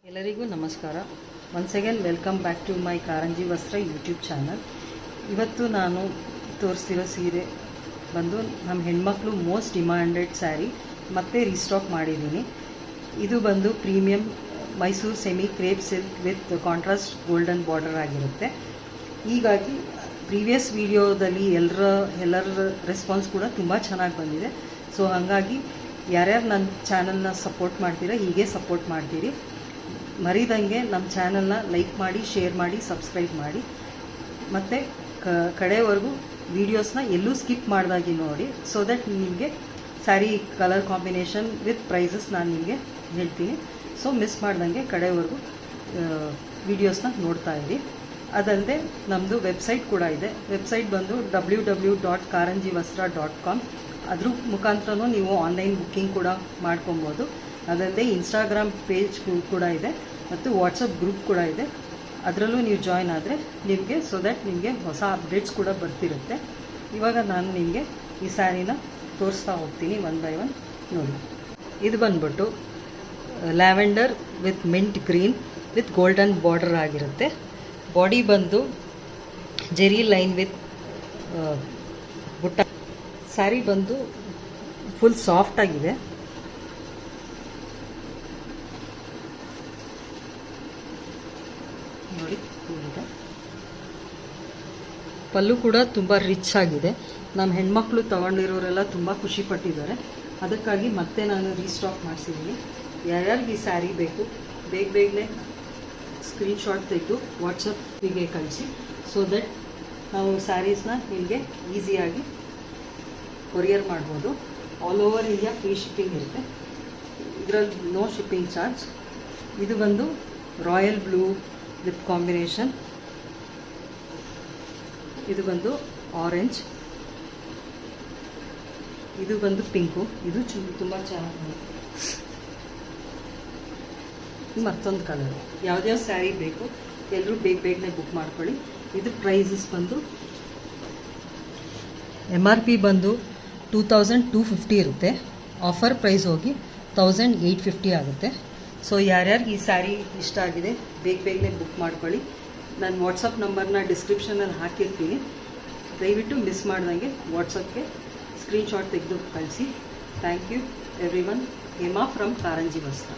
ಎಲ್ಲರಿಗೂ ನಮಸ್ಕಾರ. Once again welcome back to my Karanji Vastra YouTube channel. ಇವತ್ತು ನಾನು ತೋರಿಸ್ತಿರೋ ಸೀರೆ ಬಂದು ನಮ್ಮ ಹೆಣ್ಮಕ್ಳು ಮೋಸ್ಟ್ ಡಿಮ್ಯಾಂಡೆಡ್ ಸ್ಯಾರಿ ಮತ್ತೆ ರೀಸ್ಟಾಕ್ ಮಾಡಿದ್ದೀನಿ. ಇದು ಬಂದು premium Mysuru semi crepe silk with contrast golden border ಆಗಿರುತ್ತೆ. ಹೀಗಾಗಿ ಪ್ರೀವಿಯಸ್ ವಿಡಿಯೋದಲ್ಲಿ ಎಲ್ಲರ ರೆಸ್ಪಾನ್ಸ್ ಕೂಡ ತುಂಬ ಚೆನ್ನಾಗಿ ಬಂದಿದೆ. ಸೊ ಹಾಗಾಗಿ ಯಾರ್ಯಾರು ನನ್ನ ಚಾನಲ್ನ ಸಪೋರ್ಟ್ ಮಾಡ್ತೀರಾ ಹೀಗೆ ಸಪೋರ್ಟ್ ಮಾಡ್ತೀರಿ. ಮರಿದಂಗೆ ನಮ್ಮ ಚಾನಲ್ನ ಲೈಕ್ ಮಾಡಿ, ಶೇರ್ ಮಾಡಿ, ಸಬ್ಸ್ಕ್ರೈಬ್ ಮಾಡಿ, ಮತ್ತು ಕಡೆವರೆಗೂ ವೀಡಿಯೋಸ್ನ ಎಲ್ಲೂ ಸ್ಕಿಪ್ ಮಾಡ್ದಾಗಿ ನೋಡಿ. ಸೊ ದಟ್ ನಿಮಗೆ sari colour combination with prices ನಾನು ನಿಮಗೆ ಹೇಳ್ತೀನಿ. ಸೊ ಮಿಸ್ ಮಾಡ್ದಂಗೆ ಕಡೆವರೆಗೂ ವೀಡಿಯೋಸ್ನ ನೋಡ್ತಾ ಇರಿ. ಅದಲ್ಲದೆ ನಮ್ಮದು ವೆಬ್ಸೈಟ್ ಕೂಡ ಇದೆ. ವೆಬ್ಸೈಟ್ ಬಂದು www.karanjivastra.com. ಅದ್ರ ಮುಖಾಂತರನೂ ನೀವು ಆನ್ಲೈನ್ ಬುಕ್ಕಿಂಗ್ ಕೂಡ ಮಾಡ್ಕೊಬೋದು. ಅದಲ್ಲದೆ ಇನ್ಸ್ಟಾಗ್ರಾಮ್ ಪೇಜ್ ಕೂಡ ಇದೆ ಮತ್ತು ವಾಟ್ಸಪ್ ಗ್ರೂಪ್ ಕೂಡ ಇದೆ. ಅದರಲ್ಲೂ ನೀವು ಜಾಯ್ನ್ ಆದರೆ ನಿಮಗೆ ಸೊ ದ್ಯಾಟ್ ನಿಮಗೆ ಹೊಸ ಅಪ್ಡೇಟ್ಸ್ ಕೂಡ ಬರ್ತಿರುತ್ತೆ. ಇವಾಗ ನಾನು ನಿಮಗೆ ಈ ಸ್ಯಾರಿನ ತೋರಿಸ್ತಾ ಹೋಗ್ತೀನಿ ಒನ್ ಬೈ ಒನ್. ನೋಡಿ, ಇದು ಬಂದ್ಬಿಟ್ಟು lavender with mint green with golden border ಆಗಿರುತ್ತೆ. ಬಾಡಿ ಬಂದು ಜೆರಿ ಲೈನ್ ವಿತ್ ಬುಟ್ಟ. ಸ್ಯಾರಿ ಬಂದು ಫುಲ್ ಸಾಫ್ಟ್ ಆಗಿದೆ. ನೋಡಿ, ಪಲ್ಲು ಕೂಡ ತುಂಬ ರಿಚ್ ಆಗಿದೆ. ನಮ್ಮ ಹೆಣ್ಮಕ್ಳು ತಗೊಂಡಿರೋರೆಲ್ಲ ತುಂಬ ಖುಷಿ ಪಟ್ಟಿದ್ದಾರೆ. ಅದಕ್ಕಾಗಿ ಮತ್ತೆ ನಾನು ರೀಸ್ಟಾಕ್ ಮಾಡಿಸಿದ್ದೀನಿ. ಯಾರ್ಯಾರಿಗೆ ಈ ಸ್ಯಾರಿ ಬೇಕು ಬೇಗನೆ ಸ್ಕ್ರೀನ್ಶಾಟ್ ತೆಗೆದು ವಾಟ್ಸಪ್ಪಿಗೆ ಕಳಿಸಿ. ಸೊ ದಟ್ ನಾವು ಸ್ಯಾರೀಸ್ನ ನಿಮಗೆ ಈಸಿಯಾಗಿ ಕೊರಿಯರ್ ಮಾಡ್ಬೋದು. All over India free shipping ಇರುತ್ತೆ. ಇದರಲ್ಲಿ ನೋ ಶಿಪ್ಪಿಂಗ್ ಚಾರ್ಜ್. ಇದು ಬಂದು ರಾಯಲ್ ಬ್ಲೂ ವಿತ್ ಕಾಂಬಿನೇಷನ್. ಇದು ಬಂದು ಆರೆಂಜ್. ಇದು ಬಂದು ಪಿಂಕು. ಇದು ತುಂಬ ಚೆನ್ನಾಗಿದೆ. ಮತ್ತೊಂದು ಕಲರ್. ಯಾವ್ದ್ಯಾವ ಸ್ಯಾರಿ ಬೇಕು ಎಲ್ಲರೂ ಬೇಗನೆ ಬುಕ್ ಮಾಡ್ಕೊಳ್ಳಿ. ಇದು ಪ್ರೈಸಸ್ ಬಂದು MRP ಬಂದು 2250 ಇರುತ್ತೆ. ಆಫರ್ ಪ್ರೈಸ್ ಹೋಗಿ 1850 ಆಗುತ್ತೆ. ಸೊ ಯಾರ್ಯಾರಿಗೆ ಈ ಸ್ಯಾರಿ ಇಷ್ಟ ಆಗಿದೆ ಬೇಗನೆ ಬುಕ್ ಮಾಡ್ಕೊಳ್ಳಿ. ನಾನು ವಾಟ್ಸಪ್ ನಂಬರ್ನ ಡಿಸ್ಕ್ರಿಪ್ಷನಲ್ಲಿ ಹಾಕಿರ್ತೀನಿ. ದಯವಿಟ್ಟು ಮಿಸ್ ಮಾಡ್ದಂಗೆ ವಾಟ್ಸಪ್ಗೆ ಸ್ಕ್ರೀನ್ಶಾಟ್ ತೆಗೆದು ಕಳಿಸಿ. Thank you every one. Hema from Karanji ವಸ್ತ್ರ.